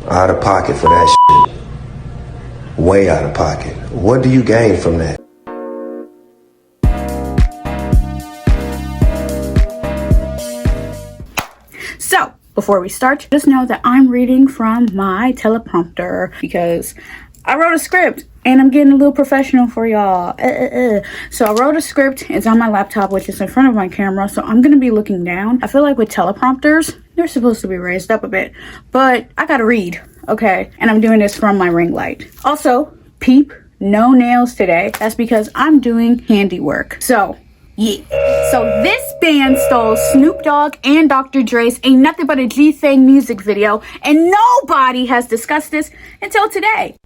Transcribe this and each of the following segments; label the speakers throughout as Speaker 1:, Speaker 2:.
Speaker 1: Out of pocket for that shit. Way out of pocket. What do you gain from that?
Speaker 2: So, before we start, just know that I'm reading from my teleprompter because I wrote a script and I'm getting a little professional for y'all. So I wrote a script. It's on my laptop, which is in front of my camera. So I'm going to be looking down. I feel like with teleprompters, they're supposed to be raised up a bit. But I got to read, okay? And I'm doing this from my ring light. Also, peep, no nails today. That's because I'm doing handiwork. So, yeah. So this band stole Snoop Dogg and Dr. Dre's Ain't Nothing But a G Thang music video. And nobody has discussed this until today.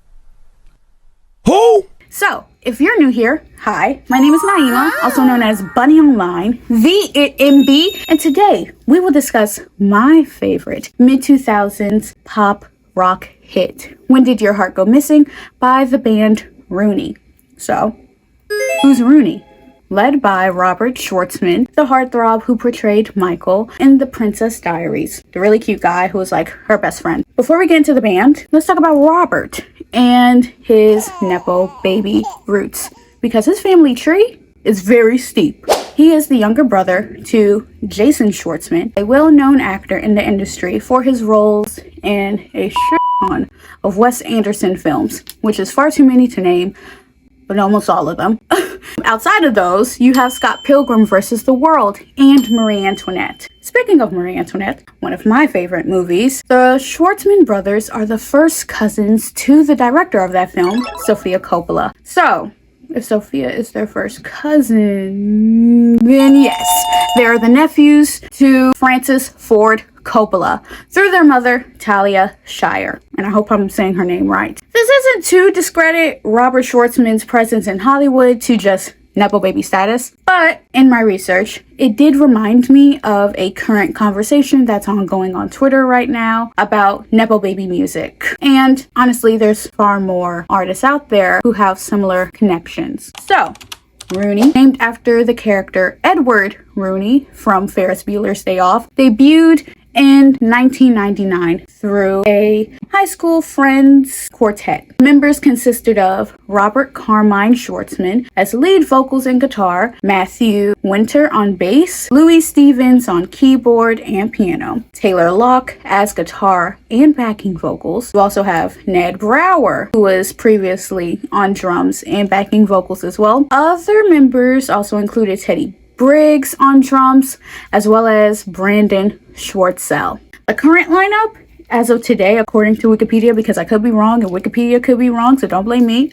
Speaker 1: Who?
Speaker 2: So, if you're new here, hi, my name is Naimah, also known as Bunny Online, the It MB, and today we will discuss my favorite mid-2000s pop rock hit, When Did Your Heart Go Missing, by the band Rooney. So, who's Rooney? Led by Robert Schwartzman, the heartthrob who portrayed Michael in The Princess Diaries, the really cute guy who was like her best friend. Before we get into the band, let's talk about Robert and his Nepo baby roots, because his family tree is very steep. He is the younger brother to Jason Schwartzman, a well-known actor in the industry for his roles in a shit ton of Wes Anderson films, which is far too many to name, but almost all of them. Outside of those, you have Scott Pilgrim vs. the World and Marie Antoinette. Speaking of Marie Antoinette, one of my favorite movies, the Schwartzman brothers are the first cousins to the director of that film, Sofia Coppola. So, if Sophia is their first cousin, then yes, they are the nephews to Francis Ford Coppola through their mother, Talia Shire. And I hope I'm saying her name right. This isn't to discredit Robert Schwartzman's presence in Hollywood to just Nepo baby status, but in my research, it did remind me of a current conversation that's ongoing on Twitter right now about Nepo baby music. And honestly, there's far more artists out there who have similar connections. So, Rooney, named after the character Edward Rooney from Ferris Bueller's Day Off, debuted in 1999 through a high school friends quartet. Members consisted of Robert Carmine Schwartzman as lead vocals and guitar, Matthew Winter on bass, Louis Stevens on keyboard and piano, Taylor Locke as guitar and backing vocals. You also have Ned Brower, who was previously on drums and backing vocals as well. Other members also included Teddy Briggs on drums, as well as Brandon Schwartzel. The current lineup, as of today, according to Wikipedia, because I could be wrong and Wikipedia could be wrong, so don't blame me.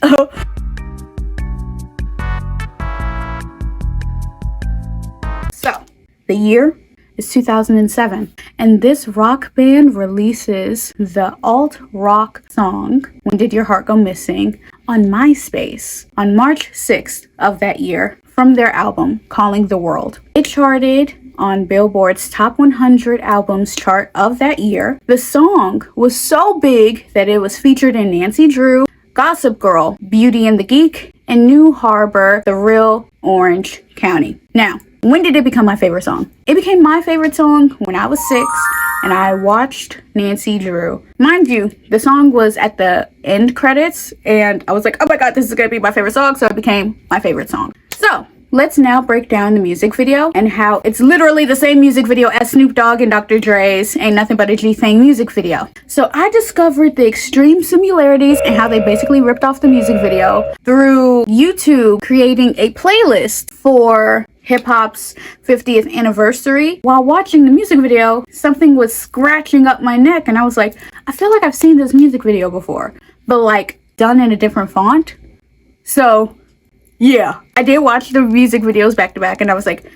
Speaker 2: So, the year is 2007, and this rock band releases the alt-rock song, When Did Your Heart Go Missing, on MySpace on March 6th of that year from their album, Calling the World. It charted on Billboard's Top 100 Albums chart of that year. The song was so big that it was featured in Nancy Drew, Gossip Girl, Beauty and the Geek, and New Harbor, The Real Orange County. Now, when did it become my favorite song? It became my favorite song when I was 6 and I watched Nancy Drew. Mind you, the song was at the end credits and I was like, oh my god, this is gonna be my favorite song, so it became my favorite song. So, let's now break down the music video and how it's literally the same music video as Snoop Dogg and Dr. Dre's Ain't Nothing But a G Thang music video. So I discovered the extreme similarities and how they basically ripped off the music video through YouTube, creating a playlist for hip-hop's 50th anniversary. While watching the music video, something was scratching up my neck and I was like, I feel like I've seen this music video before, but like done in a different font. So yeah, I did watch the music videos back to back and I was like,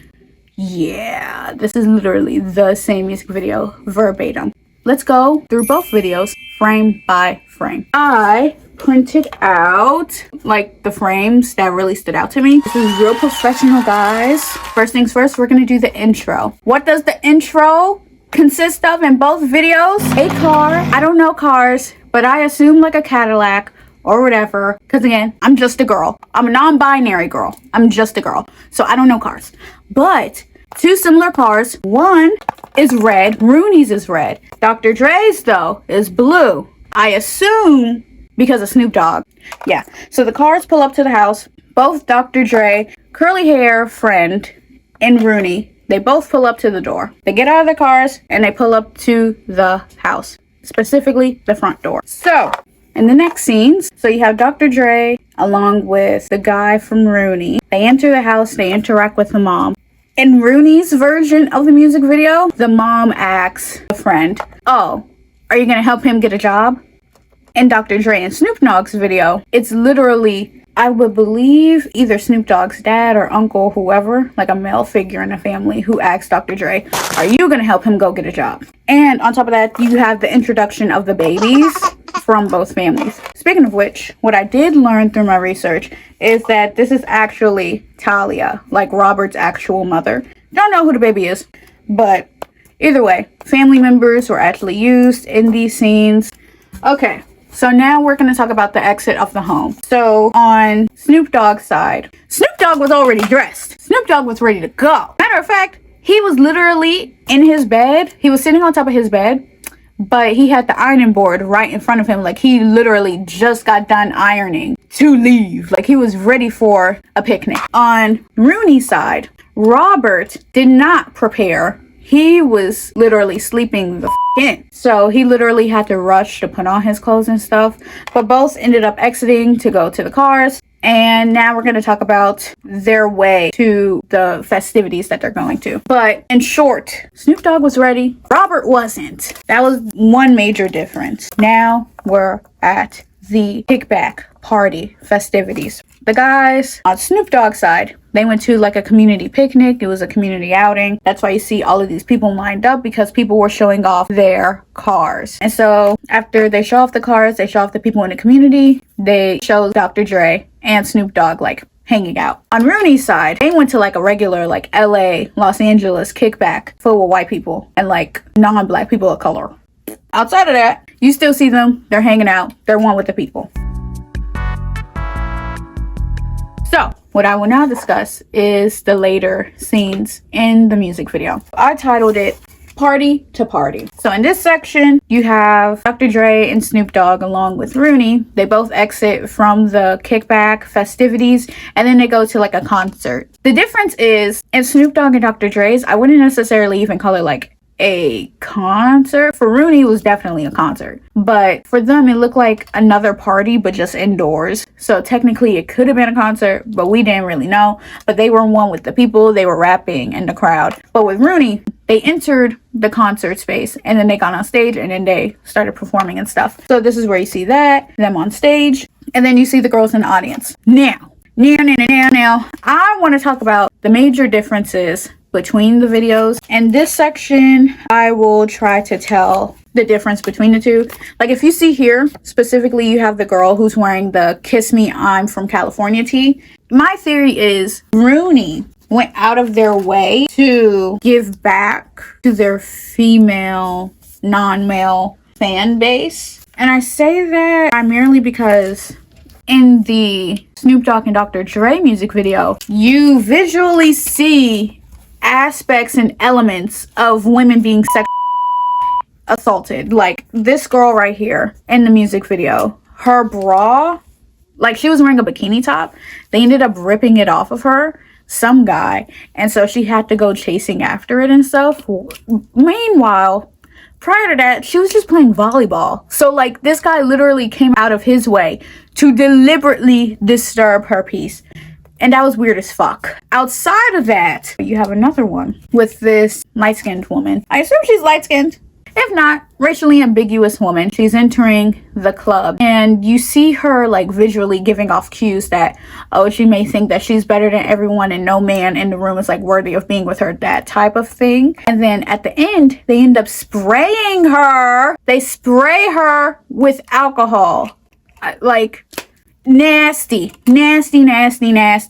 Speaker 2: yeah, this is literally the same music video verbatim. Let's go through both videos frame by frame. I printed out like the frames that really stood out to me. This is real professional, guys. First things first, we're gonna do the intro. What does the intro consist of in both videos? A car. I don't know cars, but I assume like a Cadillac or whatever, because again, I'm just a girl. I'm a non-binary girl. I'm just a girl, so I don't know cars. But two similar cars. One is red. Rooney's is red. Dr. Dre's though is blue. I assume because of Snoop Dogg. Yeah, so the cars pull up to the house. Both Dr. Dre, curly hair friend, and Rooney, they both pull up to the door. They get out of their cars and they pull up to the house, specifically the front door. So in the next scenes, so you have Dr. Dre along with the guy from Rooney. They enter the house, they interact with the mom. In Rooney's version of the music video, the mom asks a friend, "Oh, are you gonna help him get a job?" In Dr. Dre and Snoop Dogg's video, it's literally, I would believe, either Snoop Dogg's dad or uncle, whoever, like a male figure in the family, who asked Dr. Dre, "Are you gonna help him go get a job?" And on top of that, you have the introduction of the babies from both families. Speaking of which, what I did learn through my research is that this is actually Talia, like Robert's actual mother. Don't know who the baby is, but either way, family members were actually used in these scenes. Okay, so now we're going to talk about the exit of the home. So on Snoop Dogg's side, Snoop Dogg was already dressed. Snoop Dogg was ready to go. Matter of fact, he was literally in his bed. He was sitting on top of his bed, but he had the ironing board right in front of him. Like, he literally just got done ironing to leave. Like, he was ready for a picnic. On Rooney's side, Robert did not prepare. He was literally sleeping the in. So he literally had to rush to put on his clothes and stuff. But both ended up exiting to go to the cars. And now we're going to talk about their way to the festivities that they're going to. But in short, Snoop Dogg was ready. Robert wasn't. That was one major difference. Now we're at the kickback party festivities. The guys on Snoop Dogg's side, they went to like a community picnic. It was a community outing. That's why you see all of these people lined up, because people were showing off their cars. And so after they show off the cars, they show off the people in the community, they show Dr. Dre and Snoop Dogg like hanging out. On Rooney's side, they went to like a regular like LA, Los Angeles kickback full of white people and like non-black people of color. Outside of that, you still see them. They're hanging out. They're one with the people. So, what I will now discuss is the later scenes in the music video. I titled it Party to Party. So in this section, you have Dr. Dre and Snoop Dogg along with Rooney. They both exit from the kickback festivities and then they go to like a concert. The difference is, in Snoop Dogg and Dr. Dre's, I wouldn't necessarily even call it like a concert. For Rooney, it was definitely a concert, but for them it looked like another party but just indoors. So technically it could have been a concert, but we didn't really know. But they were one with the people. They were rapping in the crowd. But with Rooney, they entered the concert space and then they got on stage and then they started performing and stuff. So this is where you see them on stage, and then you see the girls in the audience. Now I want to talk about the major differences between the videos. In this section, I will try to tell the difference between the two. Like, if you see here, specifically, you have the girl who's wearing the "Kiss Me, I'm from California" tee. My theory is Rooney went out of their way to give back to their female, non-male fan base. And I say that primarily because in the Snoop Dogg and Dr. Dre music video, you visually see aspects and elements of women being sexually assaulted. Like this girl right here in the music video, her bra, like she was wearing a bikini top. They ended up ripping it off of her, some guy, and so she had to go chasing after it and stuff. Meanwhile, prior to that, she was just playing volleyball. So like this guy literally came out of his way to deliberately disturb her peace. And that was weird as fuck. Outside of that, you have another one with this light-skinned woman. I assume she's light-skinned. If not, racially ambiguous woman. She's entering the club. And you see her like visually giving off cues that, oh, she may think that she's better than everyone and no man in the room is like worthy of being with her. That type of thing. And then at the end, they end up spraying her. They spray her with alcohol. Like... nasty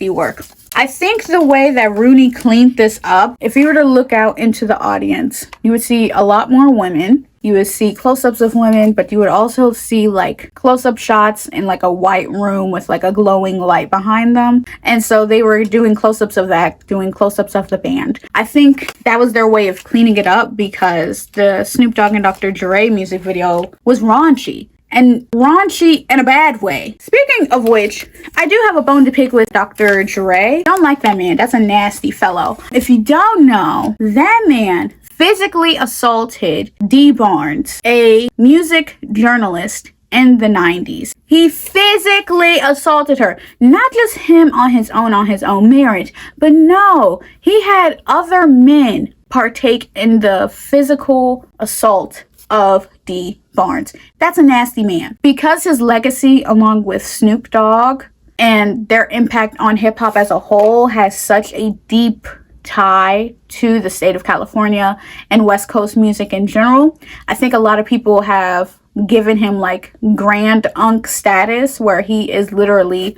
Speaker 2: work. I think the way that Rooney cleaned this up, if you were to look out into the audience, you would see a lot more women. You would see close-ups of women, but you would also see like close-up shots in like a white room with like a glowing light behind them. And so they were doing close-ups of that, doing close-ups of the band. I think that was their way of cleaning it up, because the Snoop Dogg and Dr. Dre music video was raunchy. and raunchy in a bad way. Speaking of which, I do have a bone to pick with Dr. Dre. Don't like that man. That's a nasty fellow. If you don't know, that man physically assaulted Dee Barnes, a music journalist in the 90s. He physically assaulted her. Not just him on his own marriage, but no, he had other men partake in the physical assault of Dee Barnes. That's a nasty man. Because his legacy, along with Snoop Dogg, and their impact on hip-hop as a whole has such a deep tie to the state of California and West Coast music in general, I think a lot of people have given him like grand unk status, where he is literally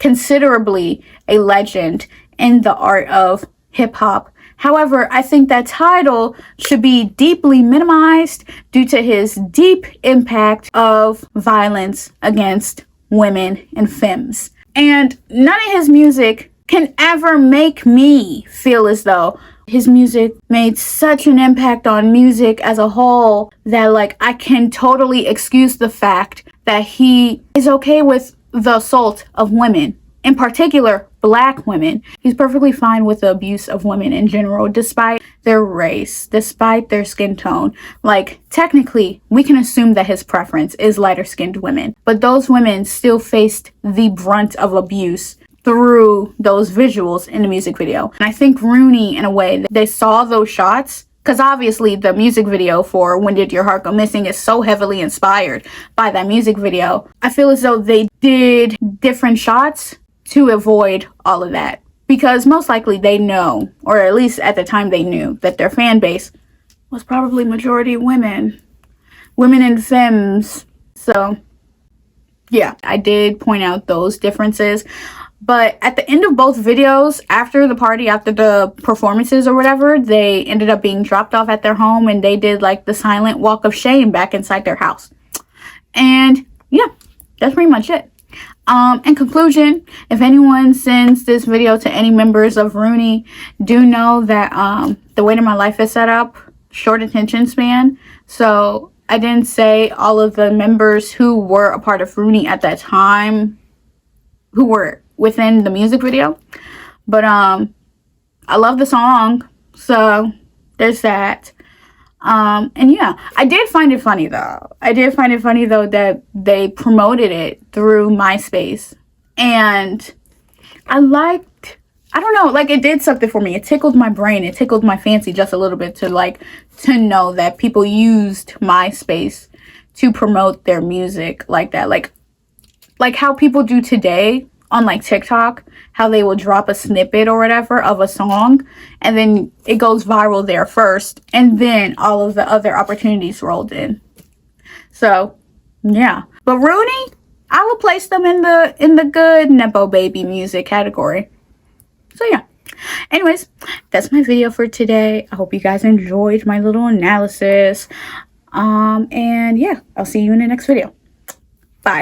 Speaker 2: considerably a legend in the art of hip-hop. However, I think that title should be deeply minimized due to his deep impact of violence against women and femmes. And none of his music can ever make me feel as though his music made such an impact on music as a whole that like I can totally excuse the fact that he is okay with the assault of women, in particular Black women. He's perfectly fine with the abuse of women in general, despite their race, despite their skin tone. Like, technically, we can assume that his preference is lighter skinned women, but those women still faced the brunt of abuse through those visuals in the music video. And I think Rooney, in a way, they saw those shots, because obviously the music video for When Did Your Heart Go Missing is so heavily inspired by that music video. I feel as though they did different shots to avoid all of that, because most likely they know, or at least at the time they knew, that their fan base was probably majority women and femmes. So yeah, I did point out those differences. But at the end of both videos, after the party, after the performances or whatever, they ended up being dropped off at their home, and they did like the silent walk of shame back inside their house. And yeah, that's pretty much it. In conclusion, if anyone sends this video to any members of Rooney, do know that the way that my life is set up, short attention span. So I didn't say all of the members who were a part of Rooney at that time who were within the music video, but I love the song, so there's that. And yeah, I did find it funny though. That they promoted it through MySpace, and I don't know, like, it did something for me. It tickled my brain, it tickled my fancy just a little bit to know that people used MySpace to promote their music like that, like how people do today on like TikTok, how they will drop a snippet or whatever of a song, and then it goes viral there first, and then all of the other opportunities rolled in. So yeah, but Rooney, I will place them in the good Nepo baby music category. So yeah, anyways, that's my video for today. I hope you guys enjoyed my little analysis. And yeah, I'll see you in the next video.